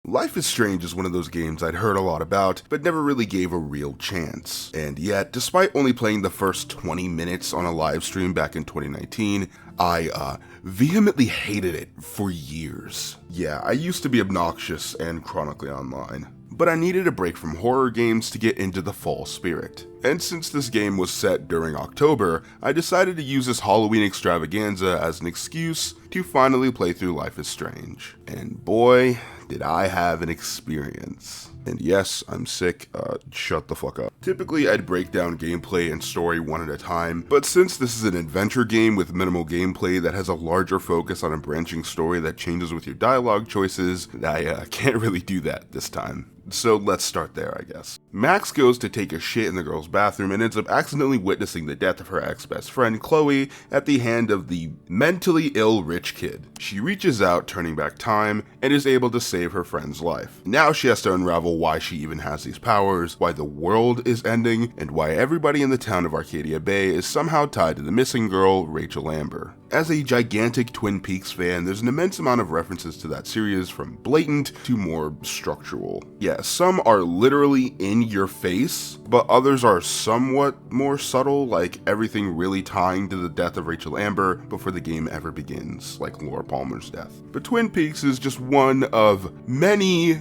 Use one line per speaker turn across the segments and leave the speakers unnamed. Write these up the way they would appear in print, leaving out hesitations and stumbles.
Life is Strange is one of those games I'd heard a lot about, but never really gave a real chance. And yet, despite only playing the first 20 minutes on a live stream back in 2019, I vehemently hated it for years. Yeah, I used to be obnoxious and chronically online, but I needed a break from horror games to get into the fall spirit. And since this game was set during October, I decided to use this Halloween extravaganza as an excuse to finally play through Life is Strange. And boy, did I have an experience. And yes, I'm sick, shut the fuck up. Typically, I'd break down gameplay and story one at a time, but since this is an adventure game with minimal gameplay that has a larger focus on a branching story that changes with your dialogue choices, I can't really do that this time. So let's start there, I guess. Max goes to take a shit in the girl's bathroom and ends up accidentally witnessing the death of her ex-best friend, Chloe, at the hand of the mentally ill rich kid. She reaches out, turning back time, and is able to save her friend's life. Now she has to unravel why she even has these powers, why the world is ending, and why everybody in the town of Arcadia Bay is somehow tied to the missing girl, Rachel Amber. As a gigantic Twin Peaks fan, there's an immense amount of references to that series, from blatant to more structural. Yeah, some are literally in your face, but others are somewhat more subtle, like everything really tying to the death of Rachel Amber before the game ever begins, like Laura Palmer's death. But Twin Peaks is just one of many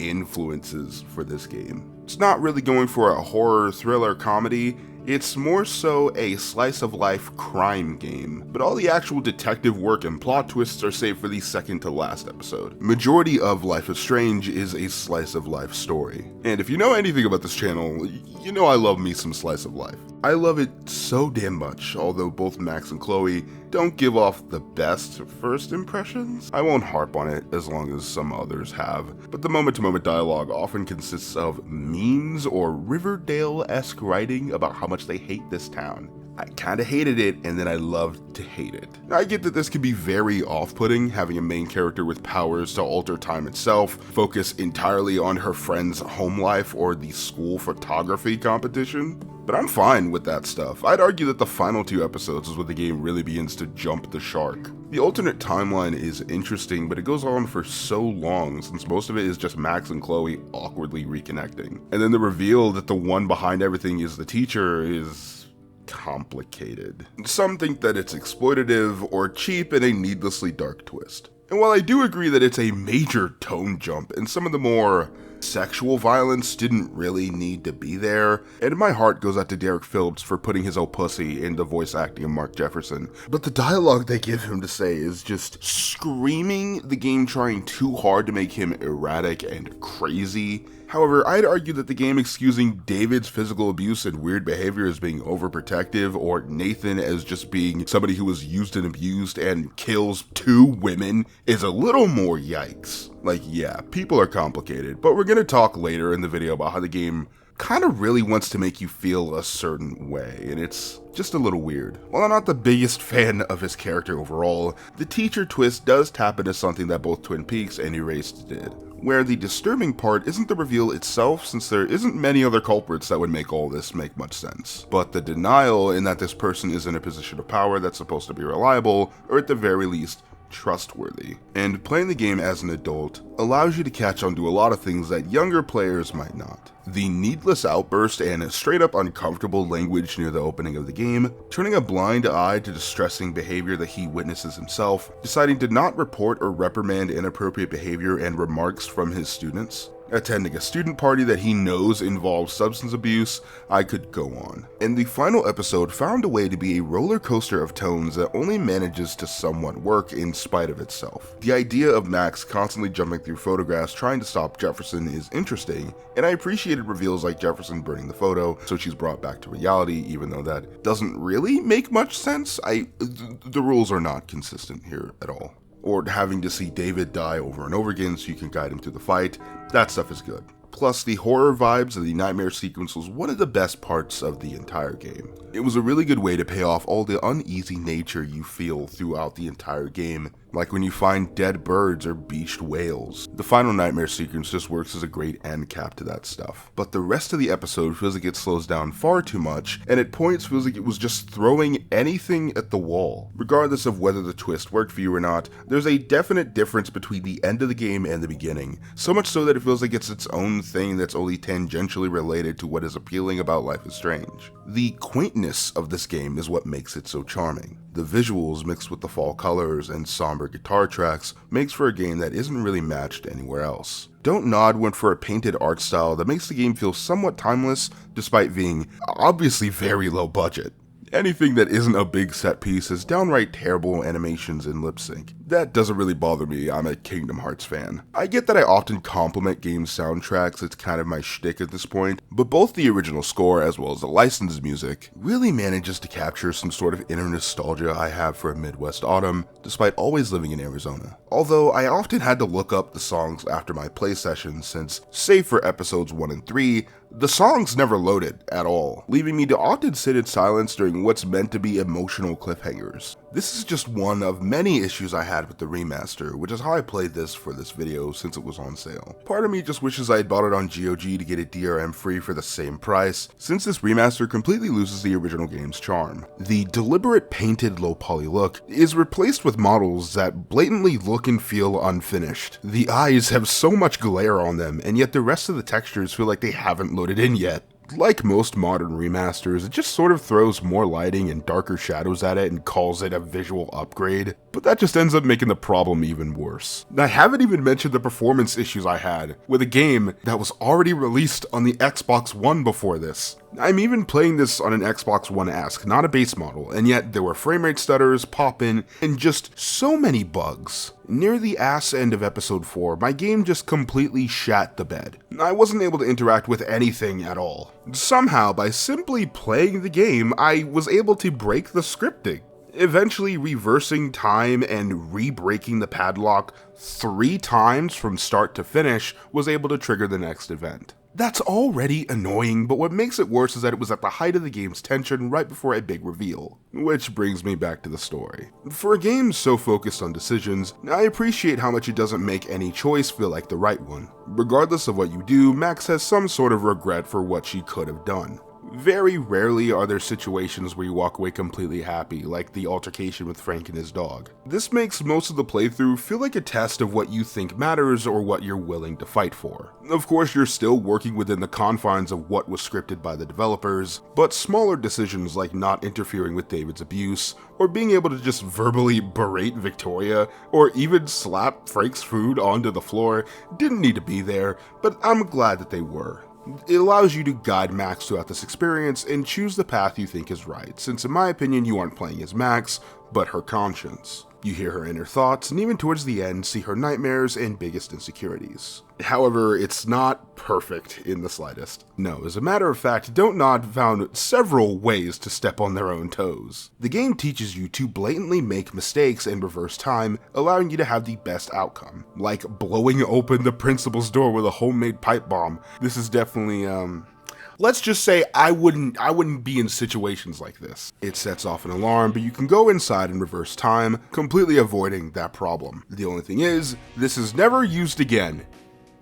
influences for this game. It's not really going for a horror, thriller, comedy. It's more so a slice-of-life crime game, but all the actual detective work and plot twists are saved for the second to last episode. Majority of Life is Strange is a slice-of-life story. And if you know anything about this channel, you know I love me some slice of life. I love it so damn much, although both Max and Chloe don't give off the best first impressions. I won't harp on it as long as some others have, but the moment-to-moment dialogue often consists of memes or Riverdale-esque writing about how much they hate this town. I kinda hated it, and then I loved to hate it. Now, I get that this can be very off-putting, having a main character with powers to alter time itself, focus entirely on her friend's home life or the school photography competition, but I'm fine with that stuff. I'd argue that the final 2 episodes is where the game really begins to jump the shark. The alternate timeline is interesting, but it goes on for so long since most of it is just Max and Chloe awkwardly reconnecting. And then the reveal that the one behind everything is the teacher is complicated. Some think that it's exploitative or cheap and a needlessly dark twist. And while I do agree that it's a major tone jump and some of the more sexual violence didn't really need to be there, and my heart goes out to Derek Phillips for putting his old pussy into voice acting of Mark Jefferson, but the dialogue they give him to say is just screaming the game trying too hard to make him erratic and crazy. However, I'd argue that the game excusing David's physical abuse and weird behavior as being overprotective, or Nathan as just being somebody who was used and abused and kills 2 women, is a little more yikes. Like, yeah, people are complicated, but we're gonna talk later in the video about how the game kind of really wants to make you feel a certain way, and it's just a little weird. While I'm not the biggest fan of his character overall, the teacher twist does tap into something that both Twin Peaks and Erased did, where the disturbing part isn't the reveal itself, since there isn't many other culprits that would make all this make much sense, but the denial in that this person is in a position of power that's supposed to be reliable, or at the very least, trustworthy. And playing the game as an adult allows you to catch on to a lot of things that younger players might not. The needless outburst and straight up uncomfortable language near the opening of the game, turning a blind eye to distressing behavior that he witnesses himself, deciding to not report or reprimand inappropriate behavior and remarks from his students, attending a student party that he knows involves substance abuse. I could go on. And the final episode found a way to be a roller coaster of tones that only manages to somewhat work in spite of itself. The idea of Max constantly jumping through photographs trying to stop Jefferson is interesting, and I appreciated reveals like Jefferson burning the photo so she's brought back to reality, even though that doesn't really make much sense. The rules are not consistent here at all. Or having to see David die over and over again so you can guide him through the fight, that stuff is good. Plus, the horror vibes of the nightmare sequence was one of the best parts of the entire game. It was a really good way to pay off all the uneasy nature you feel throughout the entire game, like when you find dead birds or beached whales. The final nightmare sequence just works as a great end cap to that stuff. But the rest of the episode feels like it slows down far too much, and at points feels like it was just throwing anything at the wall. Regardless of whether the twist worked for you or not, there's a definite difference between the end of the game and the beginning, so much so that it feels like it's its own thing that's only tangentially related to what is appealing about Life is Strange. The quaintness of this game is what makes it so charming. The visuals mixed with the fall colors and somber guitar tracks makes for a game that isn't really matched anywhere else. Don't Nod went for a painted art style that makes the game feel somewhat timeless despite being obviously very low budget. Anything that isn't a big set piece has downright terrible animations and lip sync. That doesn't really bother me, I'm a Kingdom Hearts fan. I get that I often compliment game soundtracks, it's kind of my shtick at this point, but both the original score as well as the licensed music really manages to capture some sort of inner nostalgia I have for a Midwest autumn, despite always living in Arizona. Although I often had to look up the songs after my play sessions since, save for episodes 1 and 3, the songs never loaded at all, leaving me to often sit in silence during what's meant to be emotional cliffhangers. This is just one of many issues I had with the remaster, which is how I played this for this video since it was on sale. Part of me just wishes I had bought it on GOG to get it DRM free for the same price, since this remaster completely loses the original game's charm. The deliberate painted low poly look is replaced with models that blatantly look and feel unfinished. The eyes have so much glare on them, and yet the rest of the textures feel like they haven't loaded in yet. Like most modern remasters, it just sort of throws more lighting and darker shadows at it and calls it a visual upgrade, but that just ends up making the problem even worse. I haven't even mentioned the performance issues I had with a game that was already released on the Xbox One before this. I'm even playing this on an Xbox One S, not a base model, and yet there were framerate stutters, pop-in, and just so many bugs. Near the ass end of episode 4, my game just completely shat the bed. I wasn't able to interact with anything at all. Somehow, by simply playing the game, I was able to break the scripting. Eventually reversing time and re-breaking the padlock 3 times from start to finish was able to trigger the next event. That's already annoying, but what makes it worse is that it was at the height of the game's tension right before a big reveal. Which brings me back to the story. For a game so focused on decisions, I appreciate how much it doesn't make any choice feel like the right one. Regardless of what you do, Max has some sort of regret for what she could have done. Very rarely are there situations where you walk away completely happy, like the altercation with Frank and his dog. This makes most of the playthrough feel like a test of what you think matters or what you're willing to fight for. Of course, you're still working within the confines of what was scripted by the developers, but smaller decisions like not interfering with David's abuse, or being able to just verbally berate Victoria, or even slap Frank's food onto the floor didn't need to be there, but I'm glad that they were. It allows you to guide Max throughout this experience and choose the path you think is right, since in my opinion you aren't playing as Max, but her conscience. You hear her inner thoughts, and even towards the end see her nightmares and biggest insecurities. However, it's not perfect in the slightest. No, as a matter of fact, Don't Nod found several ways to step on their own toes. The game teaches you to blatantly make mistakes and reverse time, allowing you to have the best outcome. Like blowing open the principal's door with a homemade pipe bomb. This is definitely, let's just say I wouldn't be in situations like this. It sets off an alarm, but you can go inside and reverse time, completely avoiding that problem. The only thing is, this is never used again.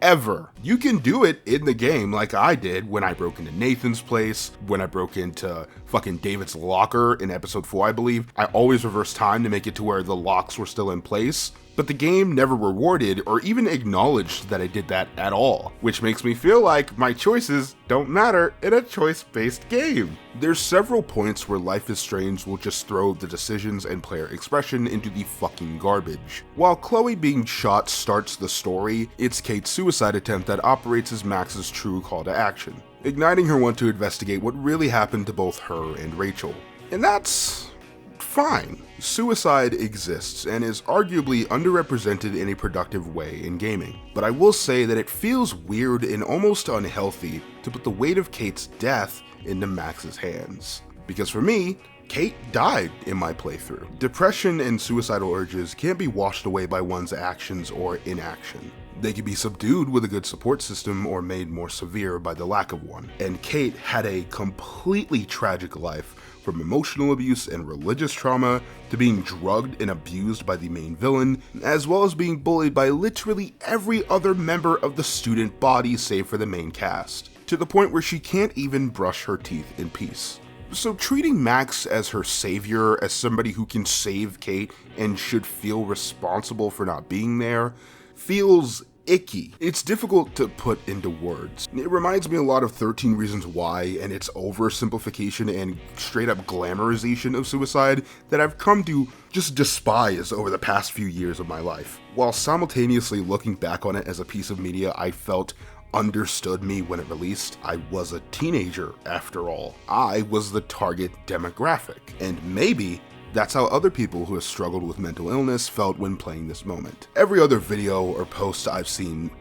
Ever. You can do it in the game like I did when I broke into Nathan's place, when I broke into fucking David's locker in episode 4, I believe. I always reversed time to make it to where the locks were still in place. But the game never rewarded or even acknowledged that I did that at all, which makes me feel like my choices don't matter in a choice-based game. There's several points where Life is Strange will just throw the decisions and player expression into the fucking garbage. While Chloe being shot starts the story, it's Kate's suicide attempt that operates as Max's true call to action, igniting her want to investigate what really happened to both her and Rachel. And that's fine. Suicide exists and is arguably underrepresented in a productive way in gaming, but I will say that it feels weird and almost unhealthy to put the weight of Kate's death into Max's hands. Because for me, Kate died in my playthrough. Depression and suicidal urges can't be washed away by one's actions or inaction. They could be subdued with a good support system or made more severe by the lack of one. And Kate had a completely tragic life, from emotional abuse and religious trauma to being drugged and abused by the main villain, as well as being bullied by literally every other member of the student body save for the main cast, to the point where she can't even brush her teeth in peace. So treating Max as her savior, as somebody who can save Kate and should feel responsible for not being there, feels icky. It's difficult to put into words. It reminds me a lot of 13 Reasons Why and its oversimplification and straight up glamorization of suicide that I've come to just despise over the past few years of my life. While simultaneously looking back on it as a piece of media I felt understood me when it released, I was a teenager after all. I was the target demographic, and maybe that's how other people who have struggled with mental illness felt when playing this moment. Every other video or post I've seen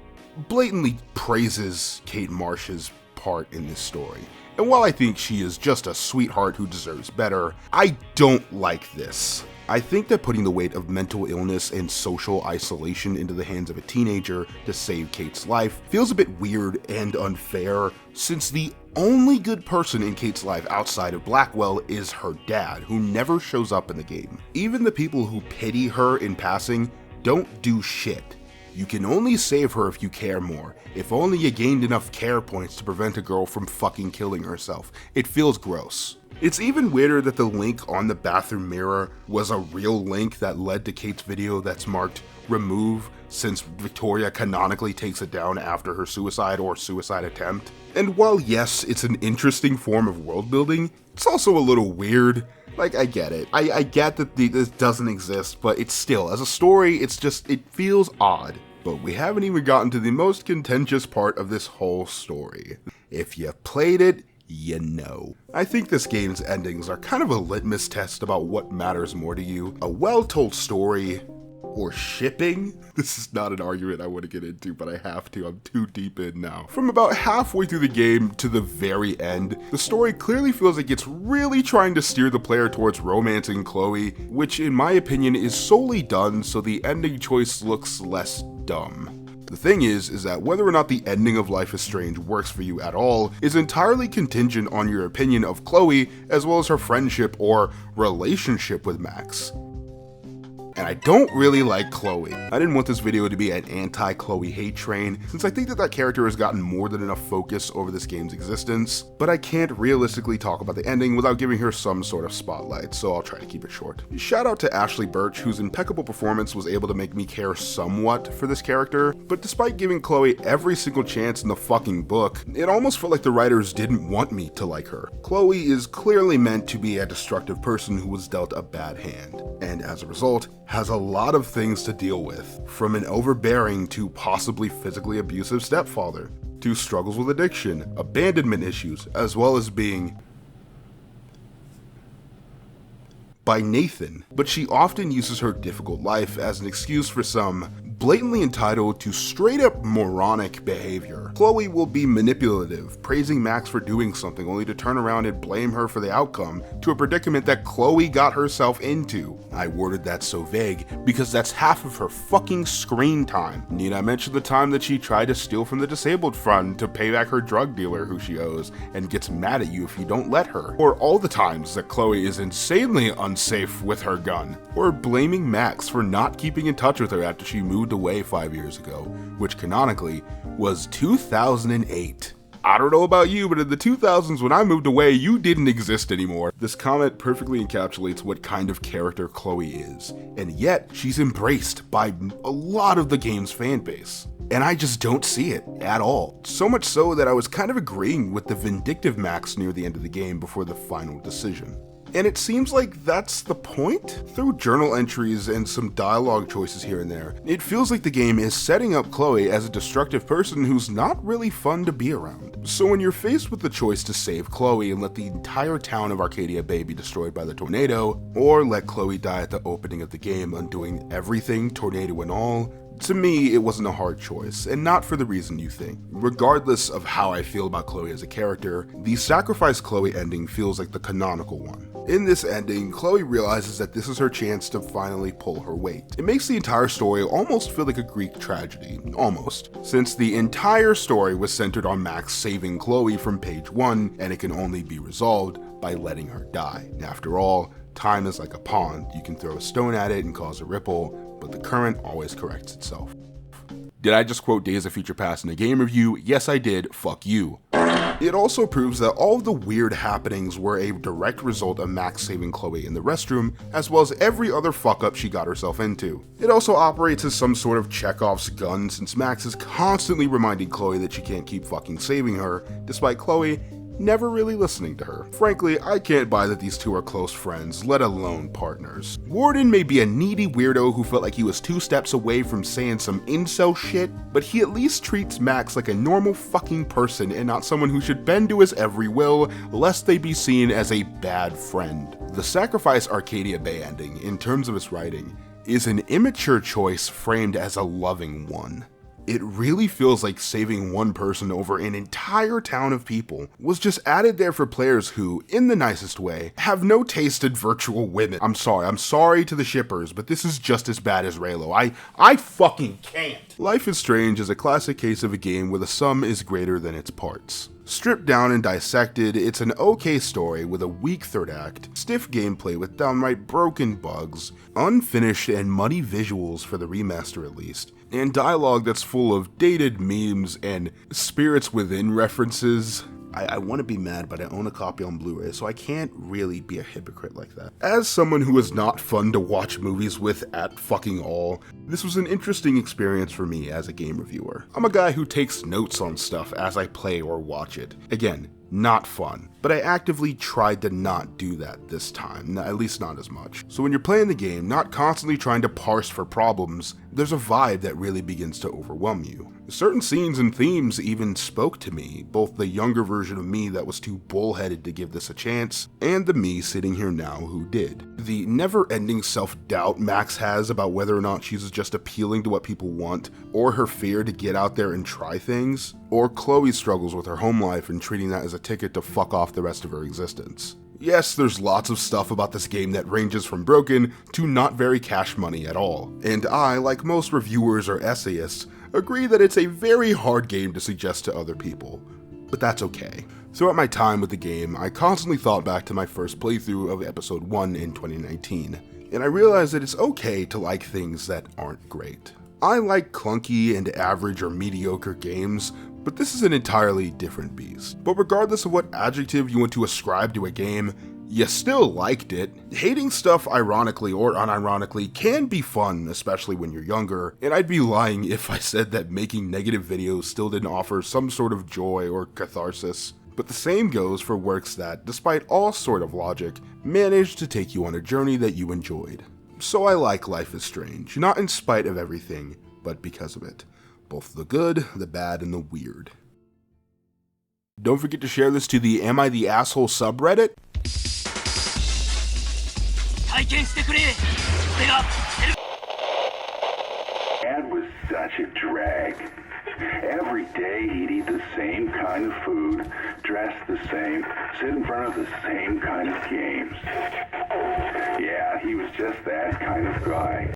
blatantly praises Kate Marsh's part in this story. And while I think she is just a sweetheart who deserves better, I don't like this. I think that putting the weight of mental illness and social isolation into the hands of a teenager to save Kate's life feels a bit weird and unfair, since the only good person in Kate's life outside of Blackwell is her dad, who never shows up in the game. Even the people who pity her in passing don't do shit. You can only save her if you care more. If only you gained enough care points to prevent a girl from fucking killing herself. It feels gross. It's even weirder that the link on the bathroom mirror was a real link that led to Kate's video that's marked remove, since Victoria canonically takes it down after her suicide or suicide attempt. And while yes, it's an interesting form of world building, it's also a little weird. Like, I get it. I get that this doesn't exist, but it's still, as a story, it feels odd. But we haven't even gotten to the most contentious part of this whole story. If you've played it, you know. I think this game's endings are kind of a litmus test about what matters more to you. A well-told story, or shipping? This is not an argument I want to get into, but I have to. I'm too deep in now. From about halfway through the game to the very end, the story clearly feels like it's really trying to steer the player towards romancing Chloe, which in my opinion is solely done so the ending choice looks less dumb. The thing is that whether or not the ending of Life is Strange works for you at all is entirely contingent on your opinion of Chloe, as well as her friendship or relationship with Max. And I don't really like Chloe. I didn't want this video to be an anti-Chloe hate train, since I think that character has gotten more than enough focus over this game's existence, but I can't realistically talk about the ending without giving her some sort of spotlight, so I'll try to keep it short. Shout out to Ashley Birch, whose impeccable performance was able to make me care somewhat for this character, but despite giving Chloe every single chance in the fucking book, it almost felt like the writers didn't want me to like her. Chloe is clearly meant to be a destructive person who was dealt a bad hand, and as a result, has a lot of things to deal with, from an overbearing to possibly physically abusive stepfather, to struggles with addiction, abandonment issues, as well as being by Nathan, but she often uses her difficult life as an excuse for some blatantly entitled to straight up moronic behavior. Chloe will be manipulative, praising Max for doing something only to turn around and blame her for the outcome to a predicament that Chloe got herself into. I worded that so vague because that's half of her fucking screen time. Need I mention the time that she tried to steal from the disabled fund to pay back her drug dealer who she owes and gets mad at you if you don't let her? Or all the times that Chloe is insanely unsafe with her gun? Or blaming Max for not keeping in touch with her after she moved away 5 years ago, which canonically was 2008. I don't know about you, but in the 2000s when I moved away, you didn't exist anymore. This comment perfectly encapsulates what kind of character Chloe is, and yet she's embraced by a lot of the game's fan base. And I just don't see it at all. So much so that I was kind of agreeing with the vindictive Max near the end of the game before the final decision. And it seems like that's the point? Through journal entries and some dialogue choices here and there, it feels like the game is setting up Chloe as a destructive person who's not really fun to be around. So when you're faced with the choice to save Chloe and let the entire town of Arcadia Bay be destroyed by the tornado, or let Chloe die at the opening of the game undoing everything, tornado and all, to me, it wasn't a hard choice, and not for the reason you think. Regardless of how I feel about Chloe as a character, the Sacrifice Chloe ending feels like the canonical one. In this ending, Chloe realizes that this is her chance to finally pull her weight. It makes the entire story almost feel like a Greek tragedy, almost, since the entire story was centered on Max saving Chloe from page 1, and it can only be resolved by letting her die. After all, time is like a pond. You can throw a stone at it and cause a ripple, but the current always corrects itself. Did I just quote Days of Future Past in a game review? Yes, I did. Fuck you. It also proves that all of the weird happenings were a direct result of Max saving Chloe in the restroom, as well as every other fuck up she got herself into. It also operates as some sort of Chekhov's gun, since Max is constantly reminding Chloe that she can't keep fucking saving her, despite Chloe never really listening to her. Frankly, I can't buy that these two are close friends, let alone partners. Warden may be a needy weirdo who felt like he was 2 steps away from saying some incel shit, but he at least treats Max like a normal fucking person and not someone who should bend to his every will, lest they be seen as a bad friend. The Sacrifice Arcadia Bay ending, in terms of its writing, is an immature choice framed as a loving one. It really feels like saving one person over an entire town of people was just added there for players who, in the nicest way, have no taste in virtual women. I'm sorry to the shippers, but this is just as bad as Raylo. I fucking can't. Life is Strange is a classic case of a game where the sum is greater than its parts. Stripped down and dissected, it's an okay story with a weak third act, stiff gameplay with downright broken bugs, unfinished and muddy visuals for the remaster at least, and dialogue that's full of dated memes and spirits within references. I want to be mad, but I own a copy on Blu-ray, so I can't really be a hypocrite like that. As someone who is not fun to watch movies with at fucking all, this was an interesting experience for me as a game reviewer. I'm a guy who takes notes on stuff as I play or watch it. Again, not fun, but I actively tried to not do that this time, at least not as much. So when you're playing the game, not constantly trying to parse for problems, there's a vibe that really begins to overwhelm you. Certain scenes and themes even spoke to me, both the younger version of me that was too bullheaded to give this a chance, and the me sitting here now who did. The never-ending self-doubt Max has about whether or not she's just appealing to what people want, or her fear to get out there and try things, or Chloe's struggles with her home life and treating that as a ticket to fuck off the rest of her existence. Yes, there's lots of stuff about this game that ranges from broken to not very cash money at all, and I, like most reviewers or essayists, agree that it's a very hard game to suggest to other people, but that's okay. Throughout my time with the game, I constantly thought back to my first playthrough of episode 1 in 2019, and I realized that it's okay to like things that aren't great. I like clunky and average or mediocre games, but this is an entirely different beast. But regardless of what adjective you want to ascribe to a game, you still liked it. Hating stuff ironically or unironically can be fun, especially when you're younger, and I'd be lying if I said that making negative videos still didn't offer some sort of joy or catharsis. But the same goes for works that, despite all sort of logic, managed to take you on a journey that you enjoyed. So I like Life is Strange, not in spite of everything, but because of it. Both the good, the bad, and the weird. Don't forget to share this to the Am I the Asshole subreddit.
Dad was such a drag. Every day he'd eat the same kind of food, dress the same, sit in front of the same kind of games. Yeah, he was just that kind of guy.